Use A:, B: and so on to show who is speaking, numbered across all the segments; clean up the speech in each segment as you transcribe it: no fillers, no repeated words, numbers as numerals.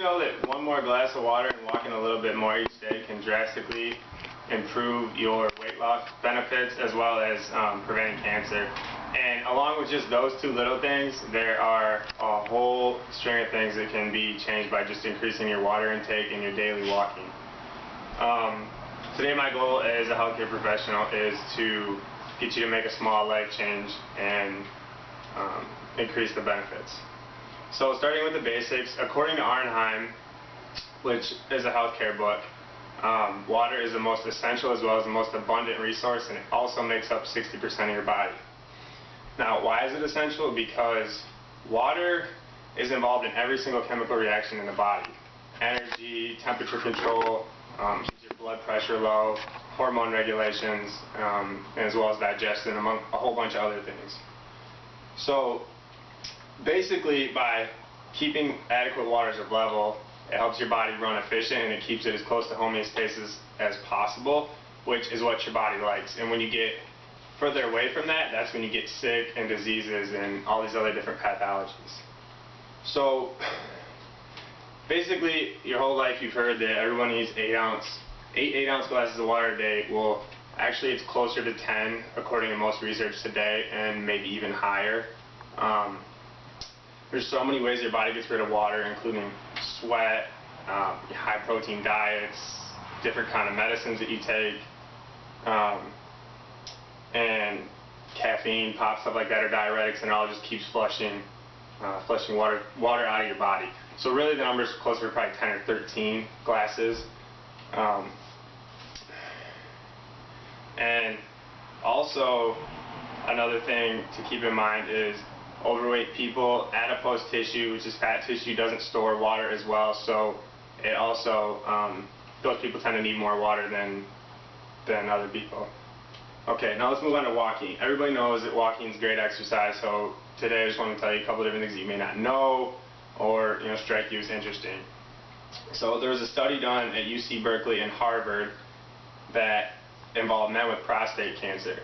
A: you know that one more glass of water and walking a little bit more each day can drastically improve your weight loss benefits as well as preventing cancer? And along with just those two little things, there are a whole string of things that can be changed by just increasing your water intake and your daily walking. Today my goal as a healthcare professional is to get you to make a small life change and increase the benefits. So starting with the basics, according to Arnheim, which is a healthcare book, water is the most essential as well as the most abundant resource, and it also makes up 60% of your body. Now, why is it essential? Because water is involved in every single chemical reaction in the body. Energy, temperature control, keeps your blood pressure low, hormone regulations, as well as digestion, among a whole bunch of other things. So basically, by keeping adequate waters at level, it helps your body run efficient and it keeps it as close to homeostasis as possible, which is what your body likes. And when you get further away from that, that's when you get sick and diseases and all these other different pathologies. So basically, your whole life you've heard that everyone needs 8 ounce glasses of water a day. Well, actually it's closer to 10 according to most research today, and maybe even higher. There's so many ways your body gets rid of water, including sweat, high protein diets, different kind of medicines that you take, and caffeine, pop, stuff like that, or diuretics, and it all just keeps flushing water out of your body. So really the number is closer to probably 10 or 13 glasses. And also another thing to keep in mind is overweight people, adipose tissue, which is fat tissue, doesn't store water as well, so it also, those people tend to need more water than other people. Okay, now let's move on to walking. Everybody knows that walking is great exercise, so today I just want to tell you a couple different things that you may not know or strike you as interesting. So there was a study done at UC Berkeley and Harvard that involved men with prostate cancer.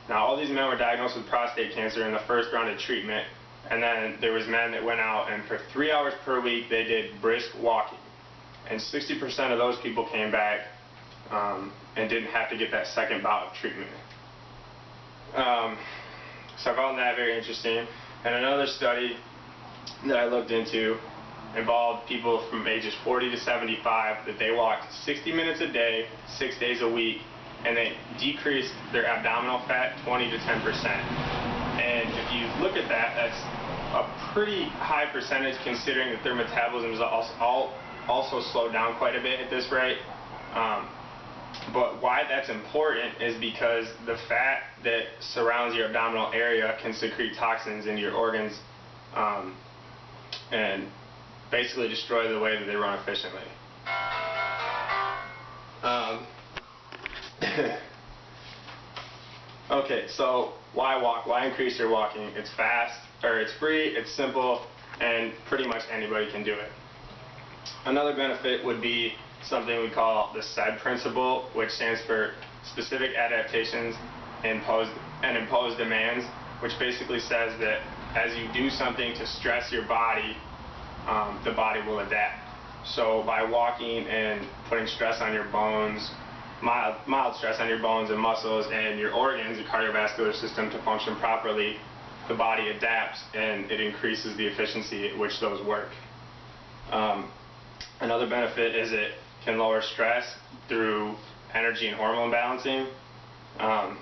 A: Now all these men were diagnosed with prostate cancer in the first round of treatment, and then there was men that went out and for 3 hours per week they did brisk walking, and 60% of those people came back and didn't have to get that second bout of treatment. So I found that very interesting. And another study that I looked into involved people from ages 40 to 75 that they walked 60 minutes a day, 6 days a week, and they decreased their abdominal fat 20 to 10%. And if you look at that, that's a pretty high percentage considering that their metabolism is also slowed down quite a bit at this rate. But why that's important is because the fat that surrounds your abdominal area can secrete toxins into your organs and basically destroy the way that they run efficiently. Okay, so why walk? Why increase your walking? It's fast, or it's free, it's simple, and pretty much anybody can do it. Another benefit would be something we call the SAID principle, which stands for specific adaptations and imposed demands, which basically says that as you do something to stress your body, the body will adapt. So by walking and putting stress on your bones, mild stress on your bones and muscles and your organs, your cardiovascular system, to function properly, the body adapts and it increases the efficiency at which those work. Another benefit is it can lower stress through energy and hormone balancing. And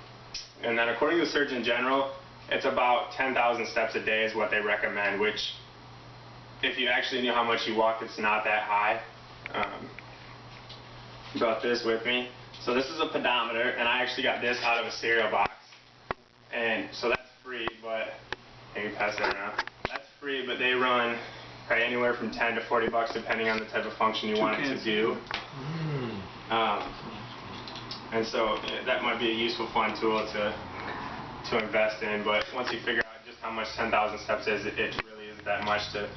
A: then according to the Surgeon General, it's about 10,000 steps a day is what they recommend, which if you actually knew how much you walk, it's not that high. Brought this with me. So this is a pedometer, and I actually got this out of a cereal box. And so that's free, but maybe pass that around. That's free, but they run probably anywhere from 10 to 40 bucks depending on the type of function you want it to do. And so that might be a useful, fun tool to invest in, but once you figure out just how much 10,000 steps is, it really isn't that much to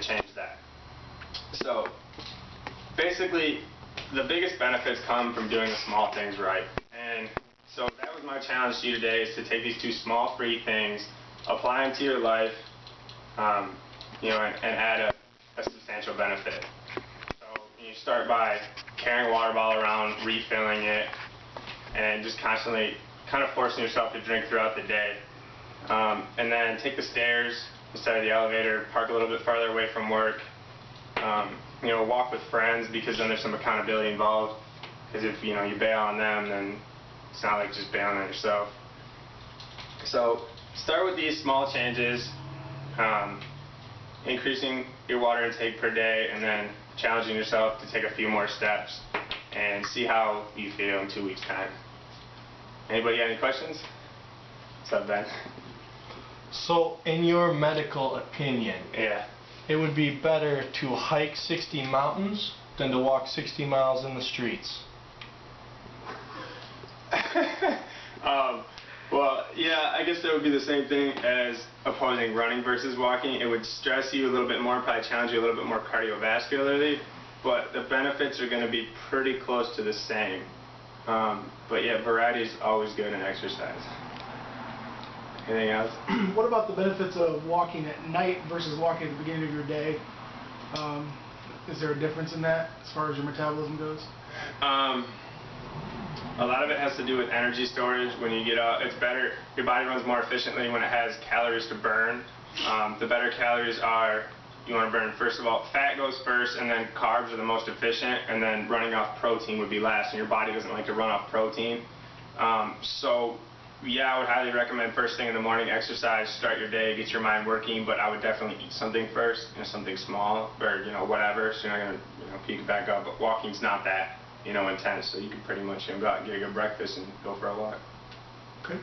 A: change that. So basically, the biggest benefits come from doing the small things right. And so that was my challenge to you today, is to take these two small free things, apply them to your life, and add a substantial substantial benefit. So you start by carrying a water bottle around, refilling it, and just constantly kind of forcing yourself to drink throughout the day. And then take the stairs instead of the elevator, park a little bit farther away from work, walk with friends, because then there's some accountability involved. Because if you bail on them, then it's not like just bailing on yourself. So start with these small changes, increasing your water intake per day, and then challenging yourself to take a few more steps and see how you feel in 2 weeks' time. Anybody got any questions? What's up, Ben?
B: So, in your medical opinion,
A: Yeah.
B: it would be better to hike 60 mountains than to walk 60 miles in the streets?
A: Well, yeah, I guess that would be the same thing as opposing running versus walking. It would stress you a little bit more, probably challenge you a little bit more cardiovascularly, but the benefits are going to be pretty close to the same. But yeah, variety is always good in exercise. Anything else?
C: What about the benefits of walking at night versus walking at the beginning of your day? Is there a difference in that as far as your metabolism goes?
A: A lot of it has to do with energy storage. When you get up, it's better. Your body runs more efficiently when it has calories to burn. The better calories are, you want to burn, first of all, fat goes first, and then carbs are the most efficient, and then running off protein would be last, and your body doesn't like to run off protein. So yeah, I would highly recommend first thing in the morning, exercise, start your day, get your mind working, but I would definitely eat something first, something small, or whatever, so you're not going to peak back up. But walking's not that intense, so you can pretty much go out and get a good breakfast and go for a walk.
C: Okay.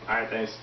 A: Alright, thanks.